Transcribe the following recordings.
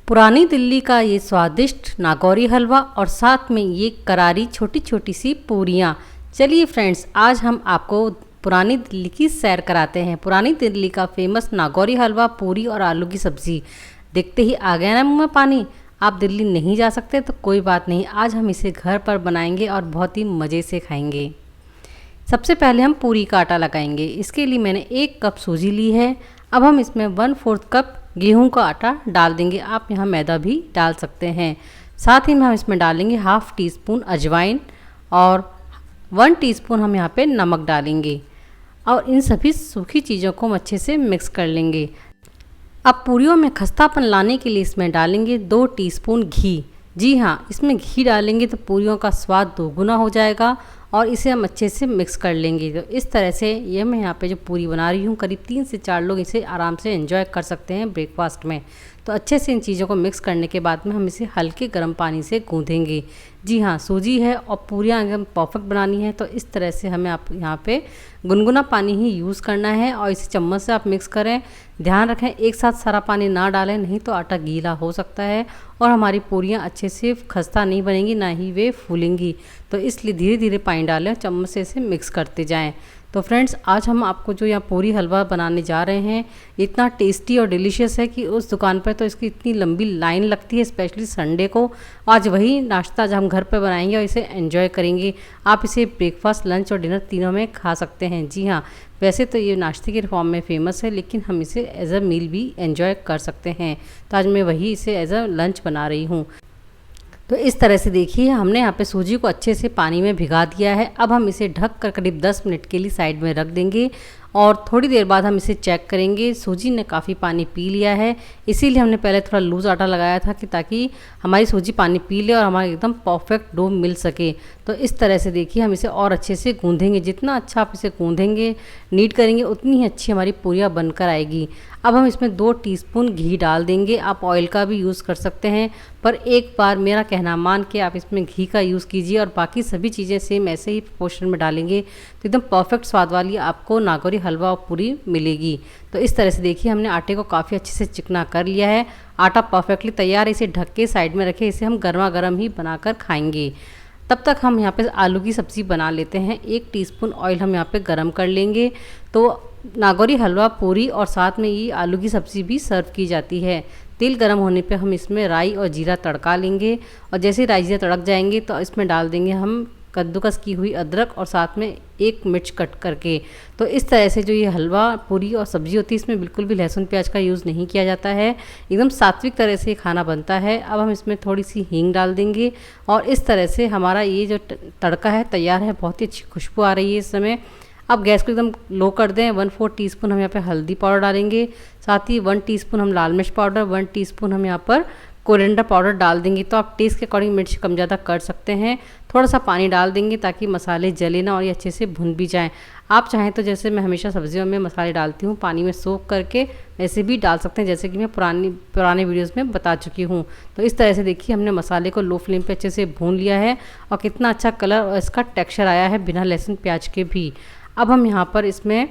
पुरानी दिल्ली का ये स्वादिष्ट नागौरी हलवा और साथ में ये करारी छोटी छोटी सी पूरियाँ। चलिए फ्रेंड्स, आज हम आपको पुरानी दिल्ली की सैर कराते हैं। पुरानी दिल्ली का फेमस नागौरी हलवा, पूरी और आलू की सब्ज़ी देखते ही आ गया ना मुँह में पानी। आप दिल्ली नहीं जा सकते तो कोई बात नहीं, आज हम इसे घर पर बनाएंगे और बहुत ही मज़े से खाएंगे। सबसे पहले हम पूरी का आटा लगाएंगे। इसके लिए मैंने 1 कप सूजी ली है। अब हम इसमें 1/4 कप गेहूं का आटा डाल देंगे। आप यहाँ मैदा भी डाल सकते हैं। साथ ही में हम इसमें डालेंगे 1/2 टीस्पून अजवाइन और 1 टीस्पून हम यहाँ पे नमक डालेंगे और इन सभी सूखी चीज़ों को हम अच्छे से मिक्स कर लेंगे। अब पूरियों में खस्तापन लाने के लिए इसमें डालेंगे 2 टीस्पून घी। जी हाँ, इसमें घी डालेंगे तो पूरियों का स्वाद दोगुना हो जाएगा और इसे हम अच्छे से मिक्स कर लेंगे। तो इस तरह से ये मैं यहाँ पे जो पूरी बना रही हूँ, करीब 3 से 4 लोग इसे आराम से एंजॉय कर सकते हैं ब्रेकफास्ट में। तो अच्छे से इन चीज़ों को मिक्स करने के बाद में हम इसे हल्के गर्म पानी से गूँधेंगे। जी हाँ, सूजी है और पूरियाँ एकदम परफेक्ट बनानी है तो इस तरह से हमें आप यहाँ पे गुनगुना पानी ही यूज़ करना है और इसे चम्मच से आप मिक्स करें। ध्यान रखें एक साथ सारा पानी ना डालें, नहीं तो आटा गीला हो सकता है और हमारी पूरियाँ अच्छे से खस्ता नहीं बनेंगी, ना ही वे फूलेंगी। तो इसलिए धीरे धीरे पानी डालें, चम्मच से इसे मिक्स करते जाएं। तो फ्रेंड्स, आज हम आपको जो यहाँ पूरी हलवा बनाने जा रहे हैं, इतना टेस्टी और डिलीशियस है कि उस दुकान पर तो इसकी इतनी लंबी लाइन लगती है, स्पेशली संडे को। आज वही नाश्ता आज हम घर पर बनाएंगे और इसे एंजॉय करेंगे। आप इसे ब्रेकफास्ट, लंच और डिनर तीनों में खा सकते हैं। जी हाँ, वैसे तो ये नाश्ते के फॉर्म में फ़ेमस है, लेकिन हम इसे एज अ मील भी एंजॉय कर सकते हैं। तो आज मैं वही इसे एज अ लंच बना रही हूँ। तो इस तरह से देखिए, हमने यहाँ पे सूजी को अच्छे से पानी में भिगा दिया है। अब हम इसे ढक कर करीब 10 मिनट के लिए साइड में रख देंगे और थोड़ी देर बाद हम इसे चेक करेंगे। सूजी ने काफ़ी पानी पी लिया है, इसीलिए हमने पहले थोड़ा लूज़ आटा लगाया था कि ताकि हमारी सूजी पानी पी ले और हमारा एकदम परफेक्ट डो मिल सके। तो इस तरह से देखिए, हम इसे और अच्छे से गूँधेंगे। जितना अच्छा आप इसे गूँधेंगे, नीड करेंगे, उतनी ही अच्छी हमारी पूरियाँ बनकर आएगी। अब हम इसमें 2 टीस्पून घी डाल देंगे। आप ऑयल का भी यूज़ कर सकते हैं, पर एक बार मेरा कहना मान के आप इसमें घी का यूज़ कीजिए और बाकी सभी चीज़ें सेम ऐसे ही प्रोपोर्शन में डालेंगे तो एकदम परफेक्ट स्वाद वाली आपको नागौरी हलवा और पूरी मिलेगी। तो इस तरह से देखिए, हमने आटे को काफ़ी अच्छे से चिकना कर लिया है। आटा परफेक्टली तैयार है। इसे ढक के साइड में रखें, इसे हम गर्मा गर्म ही बनाकर खाएंगे। तब तक हम यहाँ पे आलू की सब्ज़ी बना लेते हैं। 1 टीस्पून ऑयल हम यहाँ पे गरम कर लेंगे। तो नागौरी हलवा, पूरी और साथ में ये आलू की सब्ज़ी भी सर्व की जाती है। तेल गरम होने पे हम इसमें राई और जीरा तड़का लेंगे और जैसे ही राई जीरा तड़क जाएंगे तो इसमें डाल देंगे हम कद्दूकस की हुई अदरक और साथ में 1 मिर्च कट करके। तो इस तरह से जो ये हलवा, पूरी और सब्ज़ी होती है, इसमें बिल्कुल भी लहसुन प्याज का यूज़ नहीं किया जाता है। एकदम सात्विक तरह से ये खाना बनता है। अब हम इसमें थोड़ी सी हींग डाल देंगे और इस तरह से हमारा ये जो तड़का है तैयार है। बहुत ही अच्छी खुशबू आ रही है इस समय। अब गैस को एकदम लो कर दें। 1/4 टीस्पून हम यहाँ पे हल्दी पाउडर डालेंगे, साथ ही 1 टीस्पून हम लाल मिर्च पाउडर, 1 टीस्पून हम यहाँ पर कोरिएंडर पाउडर डाल देंगे। तो आप टेस्ट के अकॉर्डिंग मिर्च कम ज़्यादा कर सकते हैं। थोड़ा सा पानी डाल देंगे ताकि मसाले जले ना और ये अच्छे से भुन भी जाएं। आप चाहें तो जैसे मैं हमेशा सब्जियों में मसाले डालती हूँ पानी में सोख करके, वैसे भी डाल सकते हैं, जैसे कि मैं पुराने वीडियोज़ में बता चुकी हूँ। तो इस तरह से देखिए, हमने मसाले को लो फ्लेम पे अच्छे से भून लिया है और कितना अच्छा कलर और इसका टेक्स्चर आया है बिना लहसुन प्याज के भी। अब हम यहाँ पर इसमें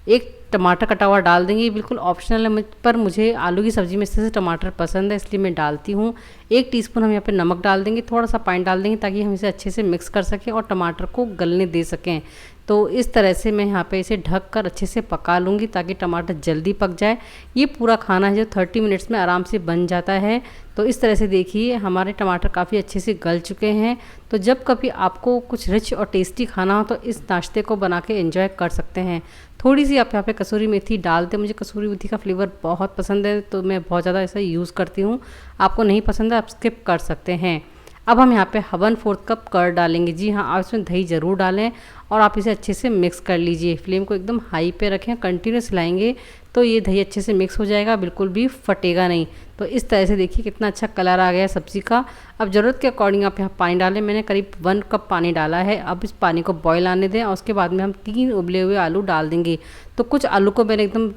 1 टमाटर कटा हुआ डाल देंगे। ये बिल्कुल ऑप्शनल है, पर मुझे आलू की सब्ज़ी में इससे से टमाटर पसंद है, इसलिए मैं डालती हूँ। 1 टीस्पून हम यहाँ पे नमक डाल देंगे, थोड़ा सा पानी डाल देंगे ताकि हम इसे अच्छे से मिक्स कर सकें और टमाटर को गलने दे सकें। तो इस तरह से मैं यहाँ पे इसे ढक कर अच्छे से पका लूँगी ताकि टमाटर जल्दी पक जाए। ये पूरा खाना है जो 30 मिनट्स में आराम से बन जाता है। तो इस तरह से देखिए, हमारे टमाटर काफ़ी अच्छे से गल चुके हैं। तो जब कभी आपको कुछ रिच और टेस्टी खाना हो तो इस नाश्ते को बना के एंजॉय कर सकते हैं। थोड़ी सी आप यहाँ पे कसूरी मेथी डाल दें। मुझे कसूरी मेथी का फ्लेवर बहुत पसंद है तो मैं बहुत ज़्यादा ऐसा यूज़ करती हूँ। आपको नहीं पसंद है आप स्किप कर सकते हैं। अब हम यहाँ पे 1/4 कप कर्ड डालेंगे। जी हाँ, आप इसमें दही ज़रूर डालें और आप इसे अच्छे से मिक्स कर लीजिए। फ्लेम को एकदम हाई पे रखें, कंटिन्यूस हिलाएंगे तो ये दही अच्छे से मिक्स हो जाएगा, बिल्कुल भी फटेगा नहीं। तो इस तरह से देखिए कितना अच्छा कलर आ गया है सब्ज़ी का। अब ज़रूरत के अकॉर्डिंग आप यहाँ पानी डालें। मैंने करीब 1 कप पानी डाला है। अब इस पानी को बॉयल आने दें और उसके बाद में हम 3 उबले हुए आलू डाल देंगे। तो कुछ आलू को मैंने एकदम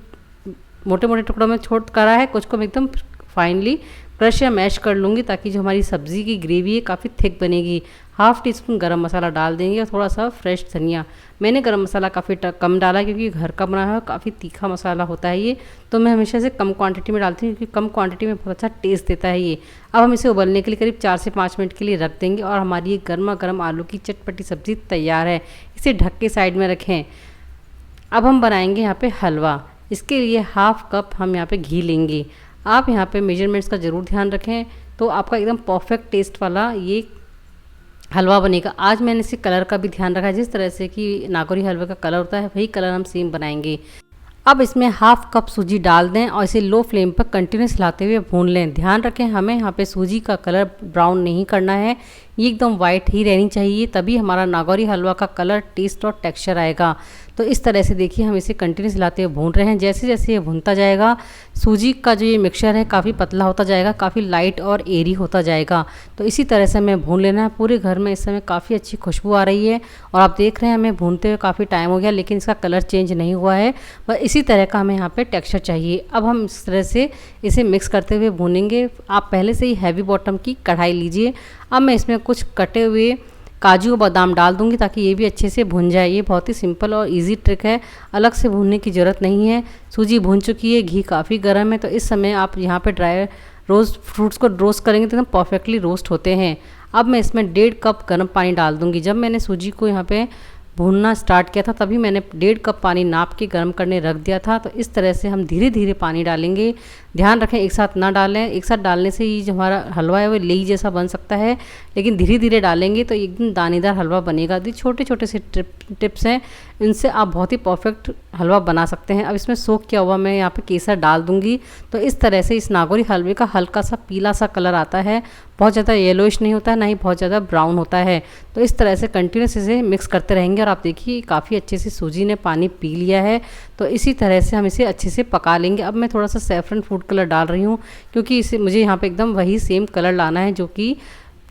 मोटे मोटे टुकड़ों में छोड़ करा है, कुछ को मैं एकदम फाइनली क्रश या मैश कर लूँगी ताकि जो हमारी सब्ज़ी की ग्रेवी है काफ़ी थिक बनेगी। हाफ़ टी स्पून गरम मसाला डाल देंगे और थोड़ा सा फ्रेश धनिया। मैंने गरम मसाला काफ़ी कम डाला क्योंकि घर का बना है, काफ़ी तीखा मसाला होता है ये, तो मैं हमेशा से कम क्वांटिटी में डालती हूँ क्योंकि कम क्वांटिटी में बहुत अच्छा टेस्ट देता है ये। अब हम इसे उबलने के लिए करीब 4 से 5 मिनट के लिए रख देंगे और हमारी ये गर्मा गर्म आलू की चटपटी सब्ज़ी तैयार है। इसे ढक के साइड में रखें। अब हम बनाएंगे यहाँ पे हलवा। इसके लिए हाफ़ कप हम यहाँ पे घी लेंगे। आप यहाँ पे मेजरमेंट्स का ज़रूर ध्यान रखें तो आपका एकदम परफेक्ट टेस्ट वाला ये हलवा बनेगा। आज मैंने इसे कलर का भी ध्यान रखा है, जिस तरह से कि नागौरी हलवे का कलर होता है वही कलर हम सेम बनाएंगे। अब इसमें हाफ़ कप सूजी डाल दें और इसे लो फ्लेम पर कंटिन्यूस हिलाते हुए भून लें। ध्यान रखें हमें यहाँ पे सूजी का कलर ब्राउन नहीं करना है, ये एकदम वाइट ही रहनी चाहिए, तभी हमारा नागौरी हलवा का कलर, टेस्ट और टेक्सचर आएगा। तो इस तरह से देखिए हम इसे कंटिन्यूस हिलाते हुए भून रहे हैं। जैसे जैसे ये भूनता जाएगा सूजी का जो ये मिक्सचर है काफ़ी पतला होता जाएगा, काफ़ी लाइट और एरी होता जाएगा। तो इसी तरह से हमें भून लेना है। पूरे घर में इस समय काफ़ी अच्छी खुशबू आ रही है और आप देख रहे हैं हमें भूनते हुए काफ़ी टाइम हो गया लेकिन इसका कलर चेंज नहीं हुआ है। बस इसी तरह का हमें यहाँ पे टेक्सचर चाहिए। अब हम इस तरह से इसे मिक्स करते हुए भूनेंगे। आप पहले से ही हैवी बॉटम की कढ़ाई लीजिए। अब मैं इसमें कुछ कटे हुए काजू और बादाम डाल दूंगी ताकि ये भी अच्छे से भुन जाए। ये बहुत ही सिंपल और इजी ट्रिक है, अलग से भूनने की ज़रूरत नहीं है। सूजी भून चुकी है, घी काफ़ी गर्म है, तो इस समय आप यहाँ पे ड्राई रोस्ट फ्रूट्स को रोस्ट करेंगे तो एकदम परफेक्टली रोस्ट होते हैं। अब मैं इसमें 1.5 कप गर्म पानी डाल दूँगी। जब मैंने सूजी को यहाँ पे भूनना स्टार्ट किया था तभी मैंने 1.5 कप पानी नाप के गर्म करने रख दिया था। तो इस तरह से हम धीरे धीरे पानी डालेंगे। ध्यान रखें एक साथ ना डालें, एक साथ डालने से ये जो हमारा हलवा है वो लेई जैसा बन सकता है, लेकिन धीरे धीरे डालेंगे तो एकदम दानेदार हलवा बनेगा। तो छोटे छोटे से टिप्स हैं, इनसे आप बहुत ही परफेक्ट हलवा बना सकते हैं। अब इसमें सोख किया हुआ मैं यहाँ पे केसर डाल दूँगी। तो इस तरह से इस नागौरी हलवे का हल्का सा पीला सा कलर आता है, बहुत ज़्यादा येलोइश नहीं होता है, ना ही बहुत ज़्यादा ब्राउन होता है। तो इस तरह से कंटिन्यूस इसे मिक्स करते रहेंगे और आप देखिए काफ़ी अच्छे से सूजी ने पानी पी लिया है। तो इसी तरह से हम इसे अच्छे से पका लेंगे। अब मैं थोड़ा सा सैफरन फूड कलर डाल रही हूँ क्योंकि इसे मुझे यहाँ पे एकदम वही सेम कलर लाना है जो कि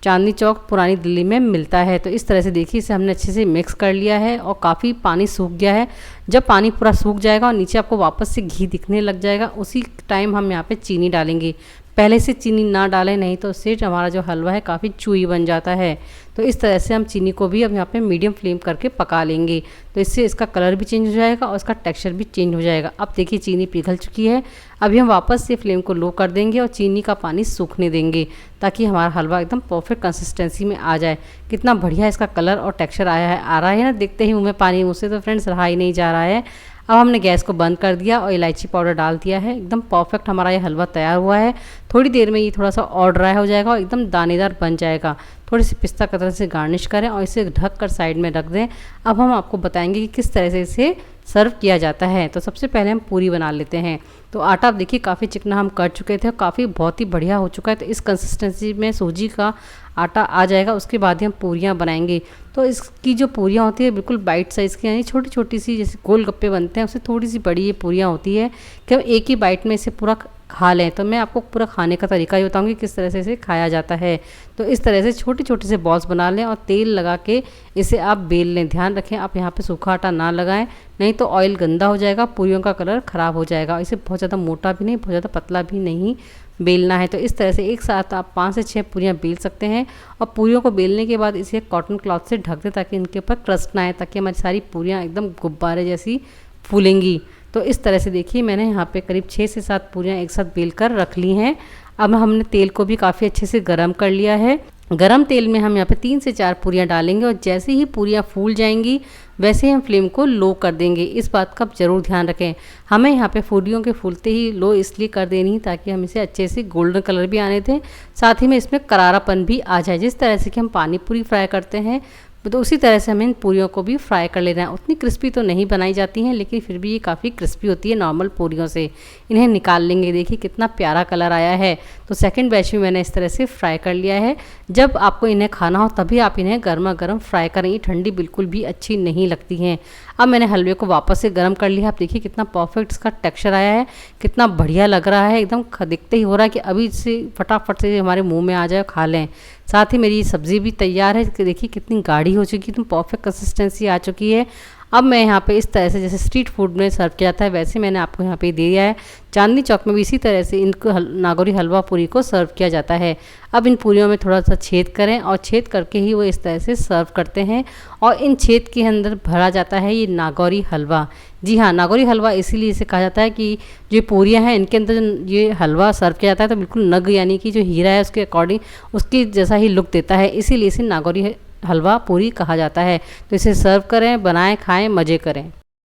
चांदनी चौक पुरानी दिल्ली में मिलता है। तो इस तरह से देखिए इसे हमने अच्छे से मिक्स कर लिया है और काफ़ी पानी सूख गया है। जब पानी पूरा सूख जाएगा और नीचे आपको वापस से घी दिखने लग जाएगा, उसी टाइम हम यहाँ पे चीनी डालेंगे। पहले से चीनी ना डालें, नहीं तो उससे हमारा जो हलवा है काफ़ी चूई बन जाता है। तो इस तरह से हम चीनी को भी अब यहाँ पे मीडियम फ्लेम करके पका लेंगे। तो इससे इसका कलर भी चेंज हो जाएगा और इसका टेक्सचर भी चेंज हो जाएगा। अब देखिए चीनी पिघल चुकी है। अभी हम वापस से फ्लेम को लो कर देंगे और चीनी का पानी सूखने देंगे ताकि हमारा हलवा एकदम परफेक्ट कंसिस्टेंसी में आ जाए। कितना बढ़िया इसका कलर और टेक्सचर आ रहा है ना, देखते ही मुँह में पानी मुँह से तो फ्रेंड्स रहा ही नहीं जा रहा है। अब हमने गैस को बंद कर दिया और इलायची पाउडर डाल दिया है। एकदम परफेक्ट हमारा ये हलवा तैयार हुआ है। थोड़ी देर में ये थोड़ा सा और ड्राई हो जाएगा और एकदम दानेदार बन जाएगा। थोड़ी सी पिस्ता कतरन से गार्निश करें और इसे ढक कर साइड में रख दें। अब हम आपको बताएंगे कि किस तरह से इसे सर्व किया जाता है। तो सबसे पहले हम पूरी बना लेते हैं। तो आटा आप देखिए काफ़ी चिकना हम कर चुके थे और काफ़ी बहुत ही बढ़िया हो चुका है। तो इस कंसिस्टेंसी में सूजी का आटा आ जाएगा, उसके बाद ही हम पूरियाँ बनाएंगे। तो इसकी जो पूरियाँ होती है बिल्कुल बाइट साइज़ की, यानी छोटी छोटी सी जैसे गोलगप्पे बनते हैं उससे थोड़ी सी बड़ी ये पूरियाँ होती है कि हम एक ही बाइट में इसे पूरा खा लें। तो मैं आपको पूरा खाने का तरीका ही बताऊंगी किस तरह से इसे खाया जाता है। तो इस तरह से छोटे छोटे से बॉल्स बना लें और तेल लगा के इसे आप बेल लें। ध्यान रखें आप यहाँ पे सूखा आटा ना लगाएं, नहीं तो ऑयल गंदा हो जाएगा, पूरियों का कलर ख़राब हो जाएगा। इसे बहुत ज़्यादा मोटा भी नहीं, बहुत ज़्यादा पतला भी नहीं बेलना है। तो इस तरह से एक साथ आप 5 से 6 पूरियाँ बेल सकते हैं और पूरियों को बेलने के बाद इसे कॉटन क्लॉथ से ढक दें ताकि इनके ऊपर क्रस्ट ना आए, ताकि हमारी सारी पूरियाँ एकदम गुब्बारे जैसी फूलेंगी। तो इस तरह से देखिए मैंने यहाँ पे करीब 6 से 7 पूरियाँ एक साथ बेल कर रख ली हैं। अब हमने तेल को भी काफ़ी अच्छे से गर्म कर लिया है। गरम तेल में हम यहाँ पे 3 से 4 पूरियाँ डालेंगे और जैसे ही पूरियाँ फूल जाएंगी वैसे ही हम फ्लेम को लो कर देंगे। इस बात का ज़रूर ध्यान रखें। हमें यहाँ पे पूरियों के फूलते ही लो इसलिए कर देनी ताकि हम इसे अच्छे से गोल्डन कलर भी आने दें, साथ ही में इसमें करारापन भी आ जाए। जिस तरह से कि हम पानी पूरी फ्राई करते हैं तो उसी तरह से हमें इन पूरियों को भी फ्राई कर लेना है। उतनी क्रिस्पी तो नहीं बनाई जाती हैं लेकिन फिर भी ये काफ़ी क्रिस्पी होती है नॉर्मल पूरियों से। इन्हें निकाल लेंगे। देखिए कितना प्यारा कलर आया है। तो सेकंड बैच में मैंने इस तरह से फ्राई कर लिया है। जब आपको इन्हें खाना हो तभी आप इन्हें गर्मा गर्म फ्राई करें, ये ठंडी बिल्कुल भी अच्छी नहीं लगती हैं। अब मैंने हलवे को वापस से गर्म कर लिया। आप देखिए कितना परफेक्ट इसका टेक्सचर आया है, कितना बढ़िया लग रहा है। एकदम दिखते ही हो रहा है कि अभी इसे फटाफट से हमारे मुंह में आ जाए, खा लें। साथ ही मेरी सब्ज़ी भी तैयार है। देखिए कितनी गाढ़ी हो चुकी है, एकदम परफेक्ट कंसिस्टेंसी आ चुकी है। अब मैं यहाँ पे इस तरह से जैसे स्ट्रीट फूड में सर्व किया जाता है वैसे मैंने आपको यहाँ पे दिया है। चांदनी चौक में भी इसी तरह से इनको नागौरी हलवा पूरी को सर्व किया जाता है। अब इन पूरियों में थोड़ा सा छेद करें और छेद करके ही वो इस तरह से सर्व करते हैं और इन छेद के अंदर भरा जाता है ये नागौरी हलवा। जी हाँ, नागौरी हलवा इसीलिए इसे कहा जाता है कि जो पूरियाँ हैं इनके अंदर ये हलवा सर्व किया जाता है तो बिल्कुल नग यानी कि जो हीरा है उसके अकॉर्डिंग उसकी जैसा ही लुक देता है, इसीलिए इसे नागौरी हलवा पूरी कहा जाता है। तो इसे सर्व करें, बनाएं, खाएं, मज़े करें।